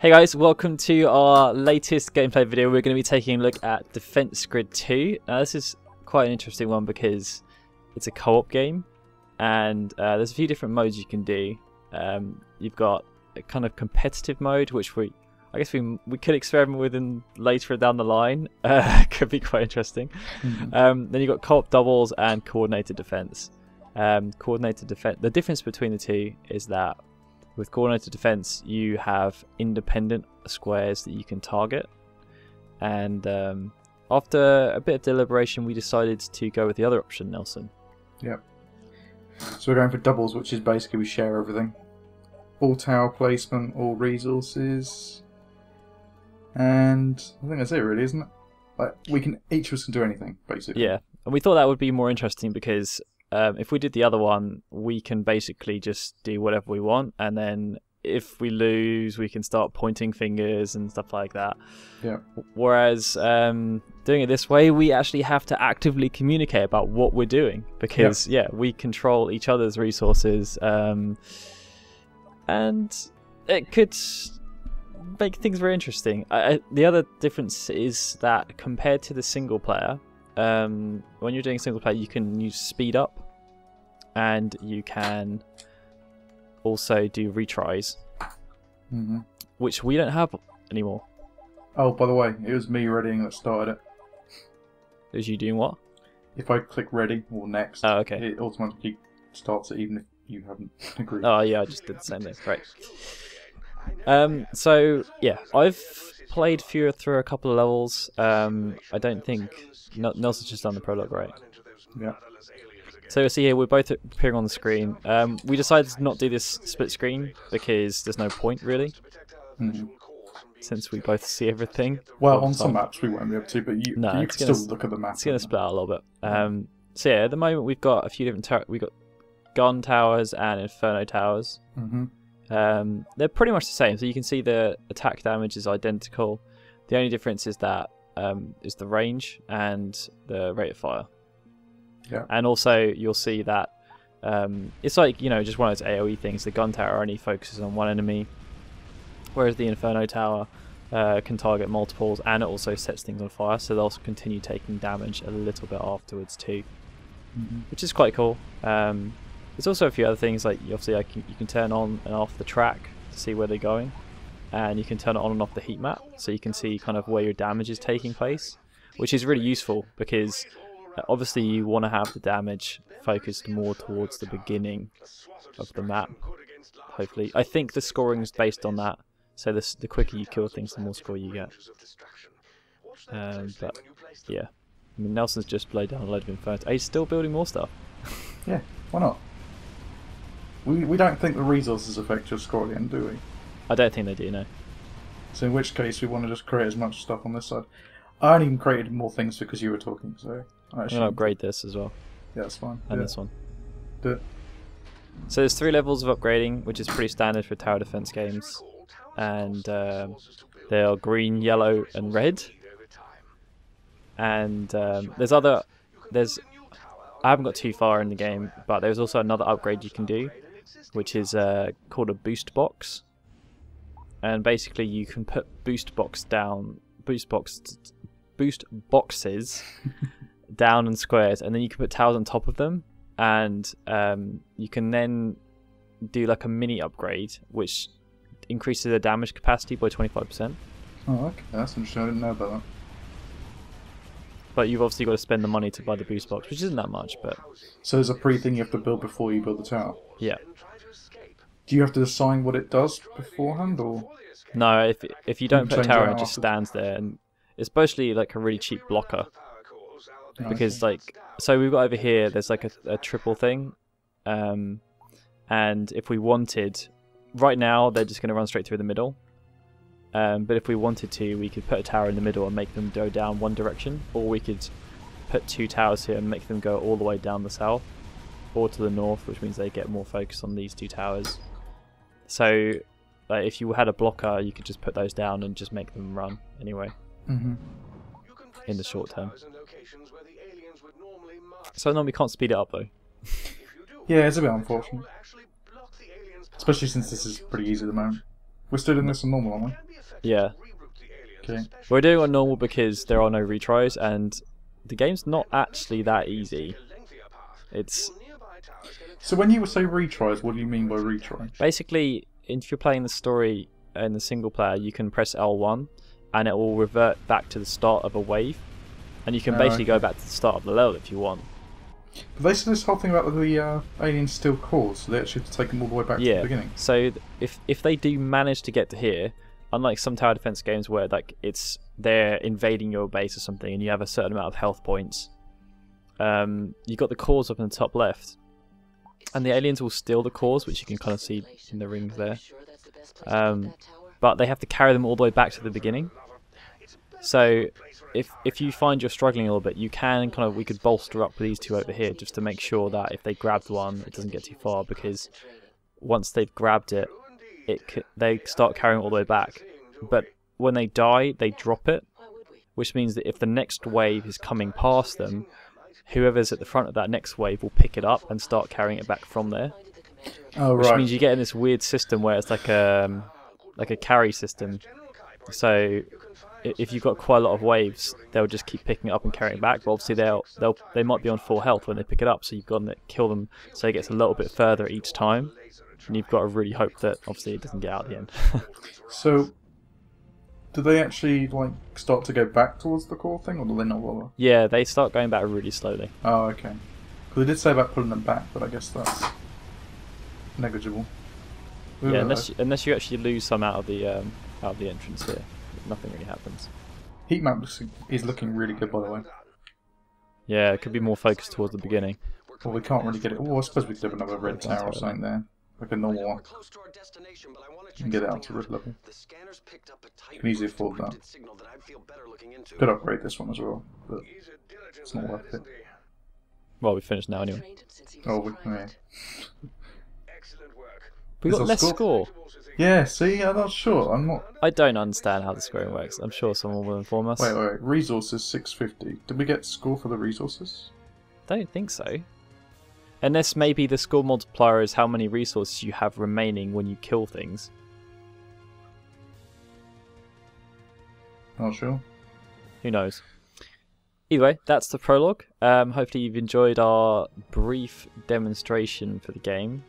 Hey guys, welcome to our latest gameplay video. We're going to be taking a look at Defense Grid 2. Now this is quite an interesting one because it's a co-op game and there's a few different modes you can do. You've got a kind of competitive mode which I guess we could experiment with later down the line. Could be quite interesting. Then you've got co-op doubles and coordinated defense. Coordinated defense. The difference between the two is that with coordinated defense, you have independent squares that you can target. And after a bit of deliberation, we decided to go with the other option, Nelson. Yep. So we're going for doubles, which is basically we share everything. All tower placement, all resources. And I think that's it really, isn't it? Like, each of us can do anything, basically. Yeah, and we thought that would be more interesting because if we did the other one, we can basically just do whatever we want, and then if we lose, we can start pointing fingers and stuff like that. Yeah. Whereas doing it this way, we actually have to actively communicate about what we're doing because, yeah, we control each other's resources, and it could make things very interesting. The other difference is that compared to the single player, when you're doing single player, you can use speed up, and you can also do retries, which we don't have anymore. Oh, by the way, it was me readying that started it. It was you doing what? If I click ready or next, okay, it automatically starts it even if you haven't agreed. Oh yeah, I just did the same thing. Great. So yeah, I've played through a couple of levels. I don't think Nelson's just done the prologue, right? Yeah. So you'll see here we're both appearing on the screen. We decided to not do this split screen because there's no point really, since we both see everything. Well, on some maps we won't be able to, but you can still look at the map. It's going to split out a little bit. So yeah, at the moment we've got a few different we've got gun towers and inferno towers. They're pretty much the same, so you can see the attack damage is identical. The only difference is that is the range and the rate of fire. Yeah. And also you'll see that it's like, you know, just one of those AoE things. The gun tower only focuses on one enemy, whereas the inferno tower can target multiples, and it also sets things on fire, so they'll also continue taking damage a little bit afterwards too, which is quite cool. There's also a few other things, like obviously you can turn on and off the track to see where they're going, and you can turn it on and off the heat map, so you can see kind of where your damage is taking place, which is really useful because obviously you want to have the damage focused more towards the beginning of the map, hopefully. I think the scoring is based on that, so the quicker you kill things, the more score you get. But yeah, I mean, Nelson's just blowed down a load of inferno. He's still building more stuff. Yeah, why not? We don't think the resources affect your score at the end, do we? I don't think they do, no. So in which case we want to just create as much stuff on this side. I only created more things because you were talking, so I'm going to upgrade this as well. Yeah, that's fine. And this one. Do it. So there's 3 levels of upgrading, which is pretty standard for tower defense games. And they are green, yellow and red. And I haven't got too far in the game, but there's also another upgrade you can do, which is called a boost box. And basically you can put boost boxes down in squares, and then you can put towers on top of them, and you can then do like a mini upgrade which increases the damage capacity by 25%. Oh, okay, that's interesting. I didn't know about that. But you've obviously got to spend the money to buy the boost box, which isn't that much. But so there's a pre-thing you have to build before you build the tower? Yeah. Do you have to decide what it does beforehand, or...? No, if you don't put a tower in, it just stands there, and it's mostly like a really cheap blocker. Because so we've got over here, there's like a triple thing, and if we wanted, right now they're just going to run straight through the middle, but if we wanted to, we could put a tower in the middle and make them go down one direction, or we could put 2 towers here and make them go all the way down the south, or to the north, which means they get more focus on these 2 towers. So if you had a blocker, you could just put those down and just make them run anyway. In the short term. So no, we can't speed it up though. Yeah, it's a bit unfortunate. Especially since this is pretty easy at the moment. We're still doing this on normal, aren't we? Yeah. Okay. We're doing it on normal because there are no retries, and the game's not actually that easy. It's So when you say retries, what do you mean by retry? basically, if you're playing the story in the single player, you can press L1 and it will revert back to the start of a wave, and you can basically go back to the start of the level if you want. But they said this whole thing about the aliens steal cores, so they actually have to take them all the way back to the beginning. So if they do manage to get to here, unlike some tower defense games where like they're invading your base or something and you have a certain amount of health points, you got the cores up in the top left, and the aliens will steal the cores, which you can kind of see in the rings there. But they have to carry them all the way back to the beginning. So if you find you're struggling a little bit, you can we could bolster up with these two over here just to make sure that if they grabbed one, it doesn't get too far, because once they've grabbed it, they start carrying it all the way back. But when they die, they drop it, which means that if the next wave is coming past them, whoever's at the front of that next wave will pick it up and start carrying it back from there. Oh, which means you get in this weird system where it's like a carry system. So if you've got quite a lot of waves, they'll just keep picking it up and carrying it back. But obviously they might be on full health when they pick it up, so you've got to kill them so it gets a little bit further each time. And you've got to really hope that obviously it doesn't get out at the end. So, do they actually start to go back towards the core thing, or do they not bother? Yeah, they start going back really slowly. Oh, okay. Because they did say about pulling them back, but I guess that's negligible. Yeah, unless you actually lose some out of the entrance here, nothing really happens. Heat map is looking really good, by the way. Yeah, it could be more focused towards the beginning. Well, we can't really get it. Oh, I suppose we could have another red tower or something there. Like a normal one. And get it out to red level. You can easily afford that. Could upgrade this one as well, but it's not worth it. Well, we finished now anyway. Oh, yeah. We got less score. Yeah, see, I'm not sure. I don't understand how the scoring works. I'm sure someone will inform us. Wait. Resources 650. Did we get score for the resources? Don't think so. Unless maybe the score multiplier is how many resources you have remaining when you kill things. Not sure. Who knows? Either way, that's the prologue. Hopefully you've enjoyed our brief demonstration for the game.